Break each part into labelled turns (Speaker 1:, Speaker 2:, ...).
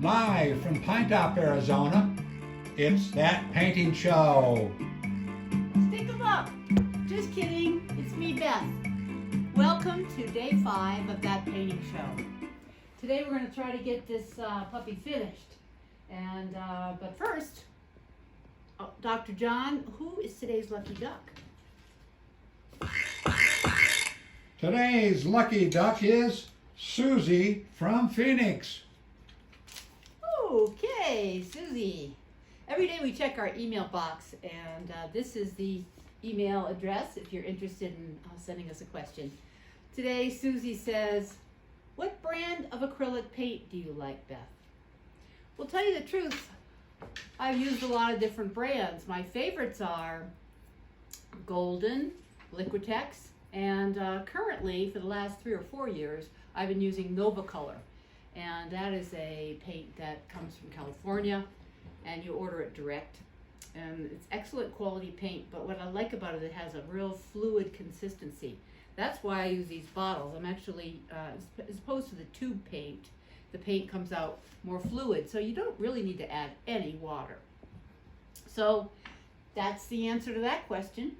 Speaker 1: Live from Pine Top, Arizona, it's That Painting Show.
Speaker 2: Stick 'em up! Just kidding, it's me, Beth. Welcome to day 5 of That Painting Show. Today we're going to try to get this puppy finished. And but first, Dr. John, who is today's lucky duck?
Speaker 1: Today's lucky duck is Susie from Phoenix.
Speaker 2: Okay, Susie. Every day we check our email box, and this is the email address if you're interested in sending us a question. Today, Susie says, "What brand of acrylic paint do you like, Beth?" Well, tell you the truth, I've used a lot of different brands. My favorites are Golden, Liquitex, and currently, for the last 3 or 4 years, I've been using Nova Color. And that is a paint that comes from California, and you order it direct. And it's excellent quality paint, but what I like about it, it has a real fluid consistency. That's why I use these bottles. I'm actually, as opposed to the tube paint, the paint comes out more fluid, so you don't really need to add any water. So that's the answer to that question.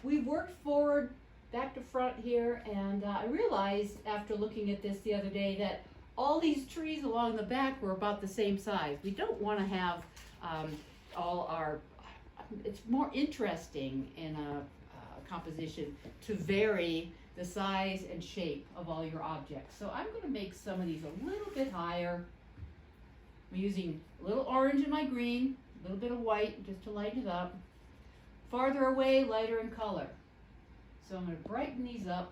Speaker 2: We worked forward back to front here, and I realized after looking at this the other day that all these trees along the back were about the same size. We don't want to have all our, it's more interesting in a composition to vary the size and shape of all your objects. So I'm going to make some of these a little bit higher. I'm using a little orange in my green, a little bit of white just to lighten it up. Farther away, lighter in color. So I'm going to brighten these up,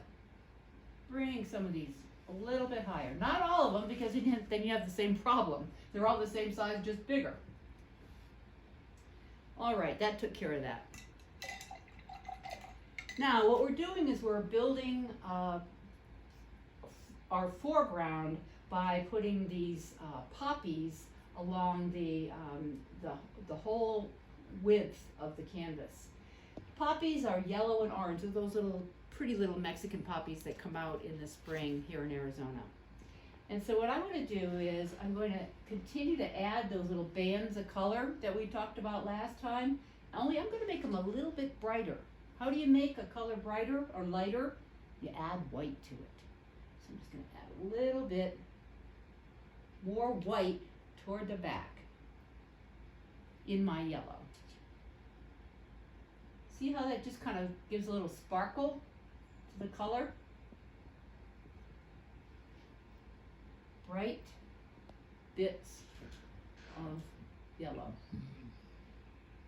Speaker 2: bring some of these a little bit higher. Not all of them, because then you have the same problem. They're all the same size, just bigger. All right, that took care of that. Now, what we're doing is we're building our foreground by putting these poppies along the whole width of the canvas. Poppies are yellow and orange. They're those little pretty little Mexican poppies that come out in the spring here in Arizona. And so what I'm going to do is I'm going to continue to add those little bands of color that we talked about last time. Only I'm going to make them a little bit brighter. How do you make a color brighter or lighter? You add white to it. So I'm just going to add a little bit more white toward the back in my yellow. See how that just kind of gives a little sparkle to the color? Bright bits of yellow.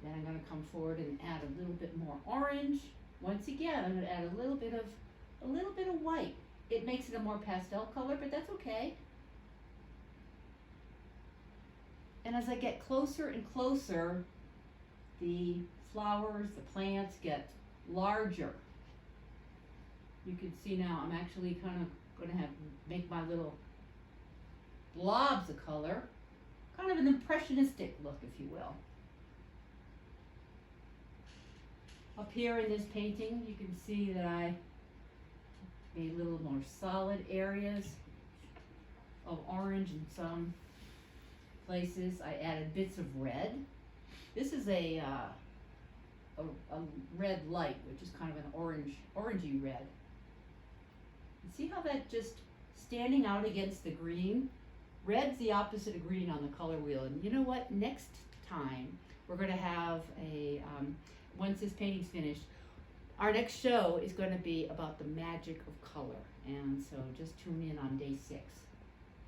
Speaker 2: Then I'm going to come forward and add a little bit more orange. Once again, I'm going to add a little bit of white. It makes it a more pastel color, but that's okay. And as I get closer and closer, the flowers, the plants get larger. You can see now I'm actually kind of going to make my little blobs of color, kind of an impressionistic look, if you will. Up here in this painting, you can see that I made a little more solid areas of orange in some places. I added bits of red. This is a red light, which is kind of an orangey red. And see how that just standing out against the green? Red's the opposite of green on the color wheel. And you know what? Next time we're going to have once this painting's finished, our next show is going to be about the magic of color. And so just tune in on day 6.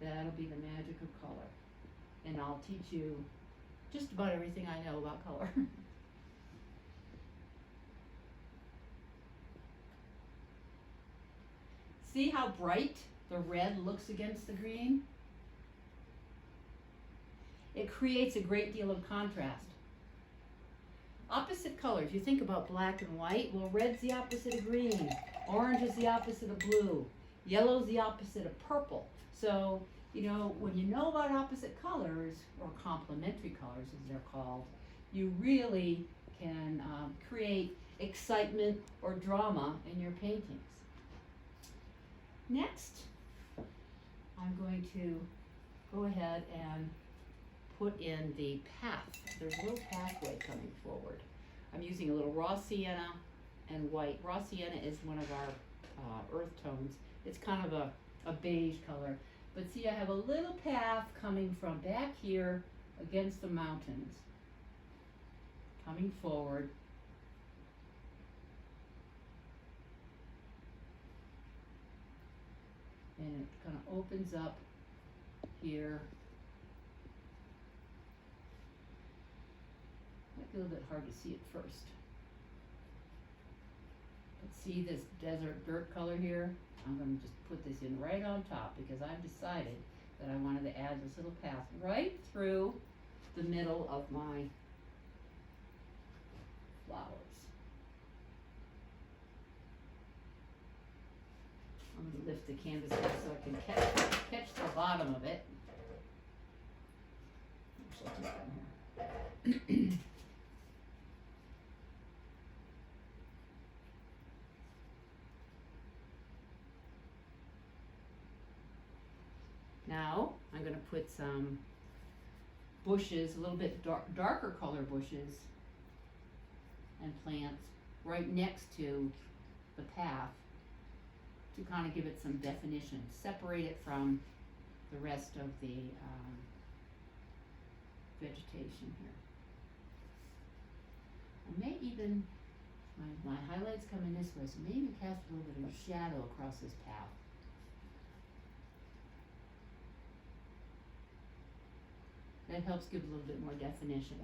Speaker 2: That'll be the magic of color. And I'll teach you just about everything I know about color. See how bright the red looks against the green? It creates a great deal of contrast. Opposite colors, you think about black and white, well, red's the opposite of green, orange is the opposite of blue, yellow's the opposite of purple. So, you know, when you know about opposite colors, or complementary colors as they're called, you really can create excitement or drama in your paintings. Next, I'm going to go ahead and put in the path. There's a little pathway coming forward. I'm using a little raw sienna and white. Raw sienna is one of our earth tones. It's kind of a beige color. But see, I have a little path coming from back here against the mountains, coming forward. And it kind of opens up here. Might be a little bit hard to see at first. But see this desert dirt color here? I'm going to just put this in right on top because I've decided that I wanted to add this little path right through the middle of my flowers. I'm going to lift the canvas up so I can catch the bottom of it. Actually, I'll put it down here. Now, I'm going to put some bushes, a little bit darker color bushes and plants right next to the path to kind of give it some definition, separate it from the rest of the vegetation here. I may even, my highlights come in this way, so maybe cast a little bit of shadow across this path. That helps give a little bit more definition.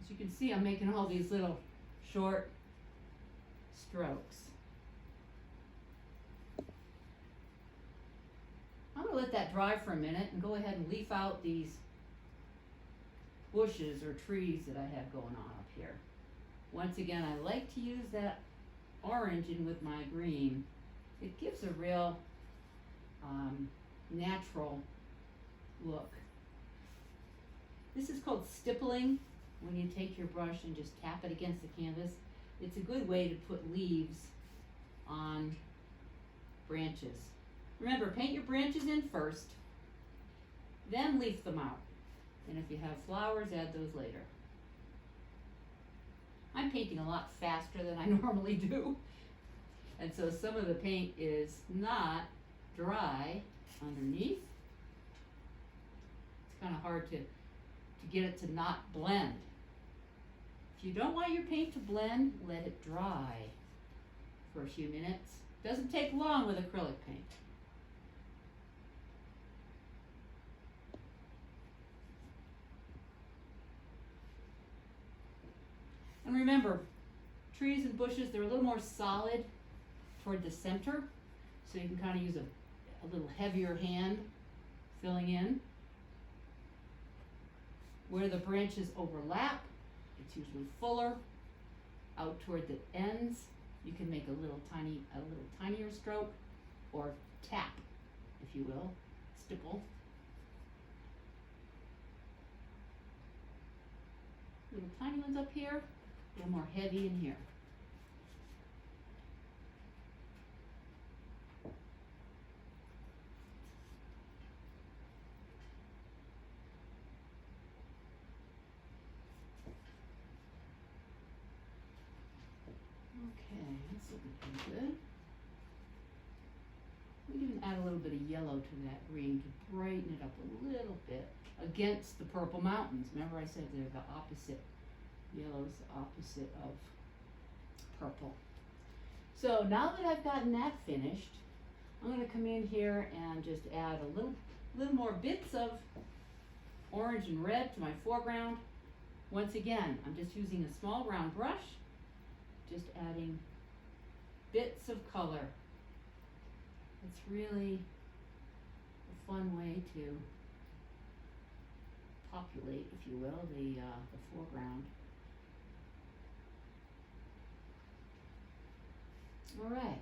Speaker 2: As you can see, I'm making all these little short strokes. I'm going to let that dry for a minute and go ahead and leaf out these bushes or trees that I have going on up here. Once again, I like to use that orange in with my green. It gives a real natural look. This is called stippling, when you take your brush and just tap it against the canvas. It's a good way to put leaves on branches. Remember, paint your branches in first, then leaf them out. And if you have flowers, add those later. I'm painting a lot faster than I normally do. And so some of the paint is not dry underneath. It's kind of hard to get it to not blend. If you don't want your paint to blend, let it dry for a few minutes. Doesn't take long with acrylic paint. And remember, trees and bushes, they're a little more solid toward the center, so you can kind of use a little heavier hand filling in. Where the branches overlap, it's usually fuller. Out toward the ends, you can make a little tinier stroke, or tap, if you will, stipple. Little tiny ones up here, a little more heavy in here. Okay, that's looking pretty good. We can add a little bit of yellow to that green to brighten it up a little bit against the purple mountains. Remember I said they're the opposite. Yellow's the opposite of purple. So now that I've gotten that finished, I'm going to come in here and just add a little more bits of orange and red to my foreground. Once again, I'm just using a small round brush, just adding bits of color. It's really a fun way to populate, if you will, the foreground. All right,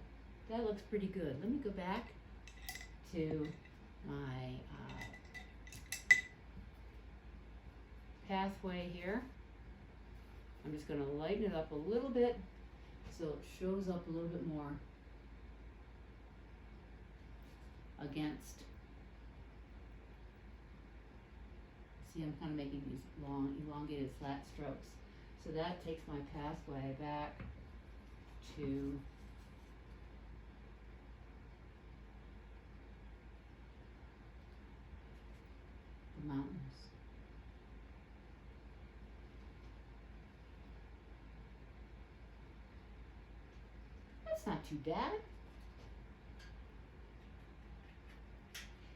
Speaker 2: that looks pretty good. Let me go back to my pathway here. I'm just going to lighten it up a little bit so it shows up a little bit more against. See, I'm kind of making these long, elongated flat strokes. So that takes my pathway back to the mountains. That's not too bad.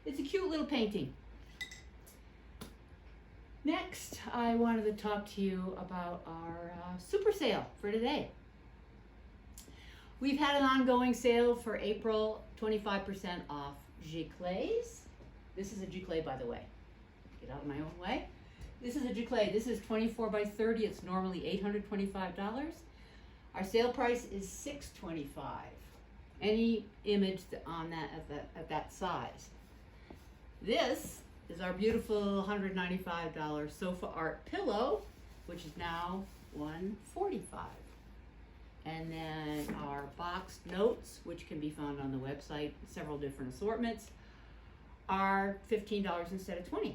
Speaker 2: It's a cute little painting. Next, I wanted to talk to you about our super sale for today. We've had an ongoing sale for April, 25% off giclées. This is a giclée, by the way. Get out of my own way. This is a giclée. This is 24 by 30. It's normally $825. Our sale price is $625. Any image on that at that size. This is our beautiful $195 sofa art pillow, which is now $145. And then our boxed notes, which can be found on the website, several different assortments, are $15 instead of $20.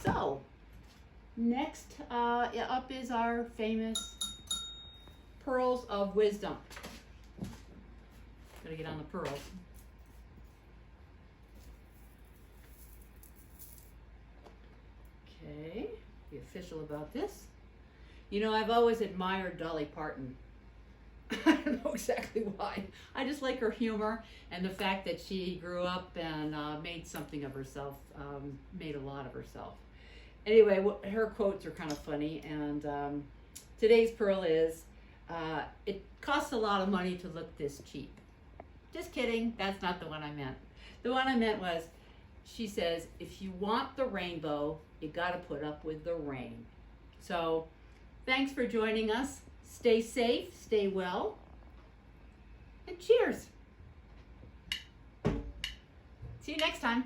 Speaker 2: So, next up is our famous Pearls of Wisdom. Gotta get on the pearls. Okay, be official about this. You know, I've always admired Dolly Parton. I don't know exactly why. I just like her humor and the fact that she grew up and made something of herself, made a lot of herself. Anyway, her quotes are kind of funny, and today's pearl is, it costs a lot of money to look this cheap. Just kidding, that's not the one I meant. The one I meant was, she says, if you want the rainbow, you gotta put up with the rain. So, thanks for joining us. Stay safe, stay well, and cheers. See you next time.